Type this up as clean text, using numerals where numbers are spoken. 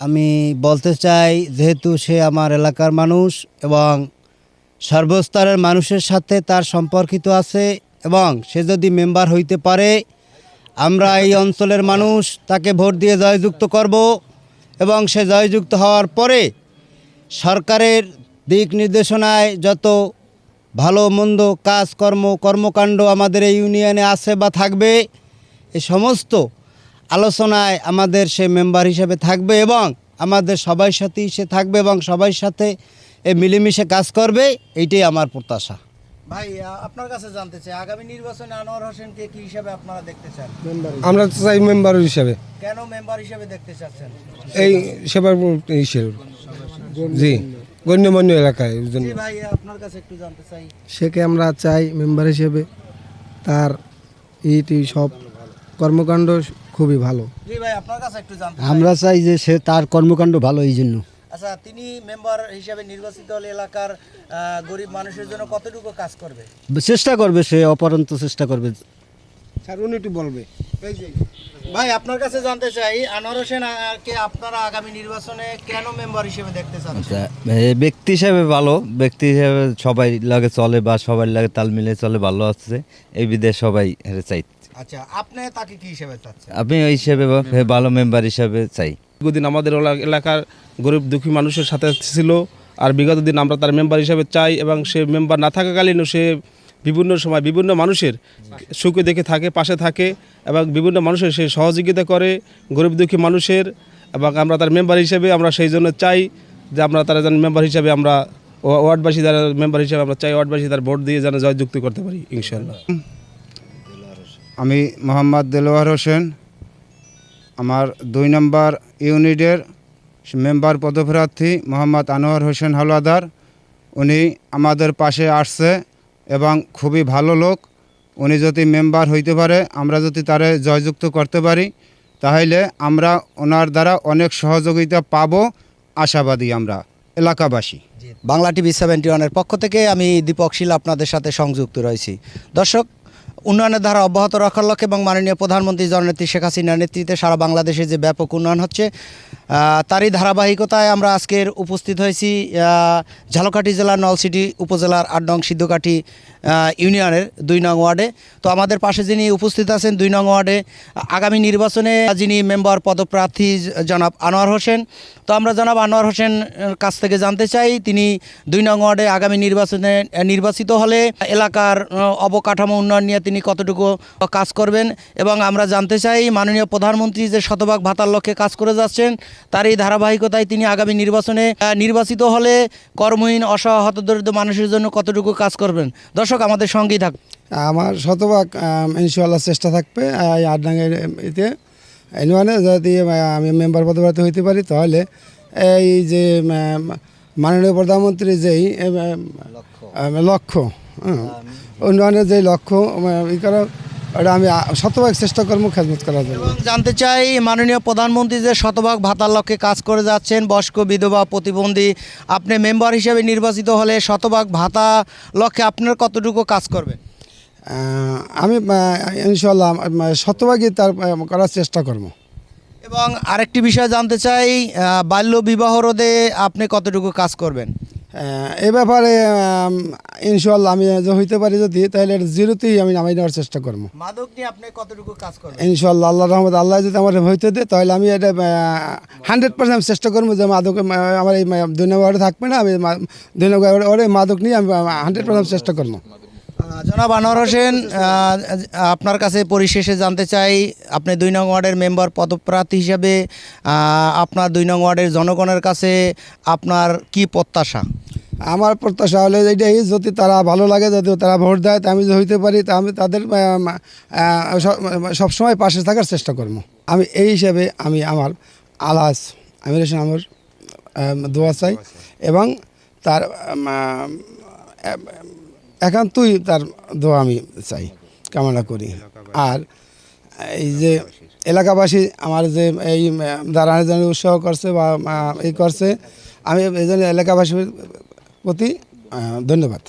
আমি বলতে চাই, যেহেতু সে আমার এলাকার মানুষ এবং সর্বস্তরের মানুষের সাথে তার সম্পর্কিত আছে এবং সে যদি মেম্বার হইতে পারে, আমরা এই অঞ্চলের মানুষ তাকে ভোট দিয়ে জয়যুক্ত করব এবং সে জয়যুক্ত হওয়ার পরে সরকারের দিক নির্দেশনায় যত ভালো মন্দ কর্মকাণ্ড আমাদের এই ইউনিয়নে আছে বা থাকবে, এই সমস্ত আলোচনায় আমাদের সে মেম্বার হিসেবে থাকবে এবং আমাদের সবার সাথেই সে থাকবে এবং সবার সাথে মিলেমিশে কাজ করবে। এইটাই আমার প্রত্যাশা। ভাই, আপনার কাছে জানতে চাই, আগামী নির্বাচনে আনোয়ার হোসেনকে কি হিসাবে আপনারা দেখতে চান? আমরা চাই মেম্বার হিসাবে। কেন মেম্বার হিসেবে দেখতে চাচ্ছেন? এই সেবার হিসেবে, জি, গণ্যমান্য এলাকায়। জি ভাই, আপনার কাছে একটু জানতে চাই। সেকে আমরা চাই মেম্বার হিসেবে, তার এইটি সব কর্মকাণ্ড খুবই ভালো। জি ভাই, আপনার কাছে একটু জানতে চাই। আমরা চাই যে সে তার কর্মকাণ্ড ভালো, এই জন্য। আচ্ছা, তিনি মেম্বার হিসেবে নির্বাচিত হলে এলাকার গরিব মানুষের জন্য কতটুকু কাজ করবে? চেষ্টা করবে, সে অপরন্ত চেষ্টা করবে। স্যার উনি একটু বলবে। ভাই, আপনার কাছে জানতে চাই, আনোয়ার হোসেন কে আপনারা আগামী নির্বাচনে কেন মেম্বার হিসেবে দেখতে চাচ্ছেন? ব্যক্তি হিসেবে ভালো, ব্যক্তি হিসেবে সবাই লাগে চলে বা সবাই লাগে তাল মিলে চলে, ভালো আছে, এই বিদেশ সবাই চাই। আচ্ছা, আপনি তাকে কি হিসেবে চাচ্ছেন? আমি ওই হিসেবে ভালো মেম্বার হিসেবে চাই। দীর্ঘদিন আমাদের এলাকার গরিব দুঃখী মানুষের সাথে ছিল, আর বিগত দিন আমরা তার মেম্বার হিসেবে চাই, এবং সে মেম্বার না থাকাকালীনও সে বিভিন্ন সময় বিভিন্ন মানুষের সুখে দেখে থাকে, পাশে থাকে, এবং বিভিন্ন মানুষের সে সহযোগিতা করে গরিব দুঃখী মানুষের, এবং আমরা তার মেম্বার হিসেবে আমরা সেই জন্য চাই যে আমরা তার যেন মেম্বার হিসেবে, আমরা ওয়ার্ডবাসী যারা মেম্বার হিসেবে আমরা চাই, ওয়ার্ডবাসী তার ভোট দিয়ে যেন জয়যুক্ত করতে পারি ইনশাআল্লাহ। আমি মোহাম্মদ দেলোয়ার হোসেন, আমার 2 নম্বর ইউনিটের মেম্বার পদপ্রার্থী মোহাম্মদ আনোয়ার হোসেন হাওলাদার। উনি আমাদের পাশে আসছে এবং খুবই ভালো লোক। উনি যদি মেম্বার হইতে পারে, আমরা যদি তারে জয়যুক্ত করতে পারি, তাহলে আমরা ওনার দ্বারা অনেক সহযোগিতা পাবো, আশাবাদী আমরা এলাকাবাসী। বাংলা টিভি 71-এর পক্ষ থেকে আমি দীপক শীল আপনাদের সাথে সংযুক্ত রয়েছি। দর্শক, উন্নয়নের ধারা অব্যাহত রাখার লক্ষ্যে এবং মাননীয় প্রধানমন্ত্রী জননেত্রী শেখ হাসিনার নেতৃত্বে সারা বাংলাদেশে যে ব্যাপক উন্নয়ন হচ্ছে, তারই ধারাবাহিকতায় আমরা আজকের উপস্থিত হয়েছি ঝালকাঠি জেলার নলছিটি উপজেলার 8 নং সিদ্ধকাঠি ইউনিয়নের 2 নং ওয়ার্ডে। তো আমাদের পাশে যিনি উপস্থিত আছেন 2 নং ওয়ার্ডে আগামী নির্বাচনে যিনি মেম্বার পদপ্রার্থী জনাব আনোয়ার হোসেন। তো আমরা জনাব আনোয়ার হোসেন কাছ থেকে জানতে চাই, তিনি 2 নং ওয়ার্ডে আগামী নির্বাচনে নির্বাচিত হলে এলাকার অবকাঠামো উন্নয়ন নিয়ে তিনি কতটুকু কাজ করবেন, এবং আমরা জানতে চাই মাননীয় প্রধানমন্ত্রী যে শতভাগ ভাতার লক্ষ্যে কাজ করে যাচ্ছেন, তার এই ধারাবাহিকতায় তিনি আগামী নির্বাচনে নির্বাচিত হলে কর্মহীন অসহায় হতদরিদ্র মানুষের জন্য কতটুকু কাজ করবেন। দর্শক, আমাদের সঙ্গেই থাক। আমার শতভাগ ইনশাআল্লাহ চেষ্টা থাকবে এই 8 নং এতে ইউনিয়নে যদি আমি মেম্বার পদপ্রার্থী হইতে পারি, তাহলে এই যে মাননীয় প্রধানমন্ত্রীর যেই লক্ষ্য, উন্নয়নের যে লক্ষ্য ই করা, ওটা আমি শতভাগ চেষ্টা করবো খেদমত করার জন্য। জানতে চাই, মাননীয় প্রধানমন্ত্রী যে শতভাগ ভাতার লক্ষ্যে কাজ করে যাচ্ছেন, বয়স্ক, বিধবা, প্রতিবন্ধী, আপনি মেম্বার হিসেবে নির্বাচিত হলে শতভাগ ভাতা লক্ষ্যে আপনার কতটুকু কাজ করবেন? আমি ইনশাআল্লাহ শতভাগই তার করার চেষ্টা করব। এবং আরেকটি বিষয় জানতে চাই, বাল্য বিবাহ রোধে আপনি কতটুকু কাজ করবেন? এ ব্যাপারে ইনশাআল্লাহ আমি হইতে পারি যদি, তাহলে জিরোতেই আমি নামাই নেওয়ার চেষ্টা করবো। মাদক নিয়ে আপনি কতটুকু কাজ করবেন? ইনশাআল্লাহ আল্লাহ রহমত, আল্লাহ যদি আমার হইতে দেয়, তাহলে আমি এটা 100% চেষ্টা করবো যে মাদক আমার এই 2 নং ওয়ার্ডে থাকবে না। আমি 2 নং ওয়ার্ডে মাদক নিয়ে আমি 100% চেষ্টা করবো। জনাব আনোয়ার হোসেন, আপনার কাছে পরিশেষে জানতে চাই, আপনি 2 নং ওয়ার্ডের মেম্বার পদপ্রার্থী হিসাবে আপনার 2 নং ওয়ার্ডের জনগণের কাছে আপনার কি প্রত্যাশা? আমার প্রত্যাশা হলে এইটাই, যদি তারা ভালো লাগে, যদি তারা ভোট দেয়, তা আমি যদি হইতে পারি, তা আমি তাদের সবসময় পাশে থাকার চেষ্টা করবো। আমি এই হিসাবে আমি আমার আলাস আমির হোসেন আমার দোয়া চাই, এবং তার একান্তই তার দোয়া আমি চাই, কামনা করি। আর এই যে এলাকাবাসী আমার যে এই দাঁড়ানোর জন্য উৎসাহ করছে বা এই করছে, আমি এই জন্য এলাকাবাসীর প্রতি ধন্যবাদ।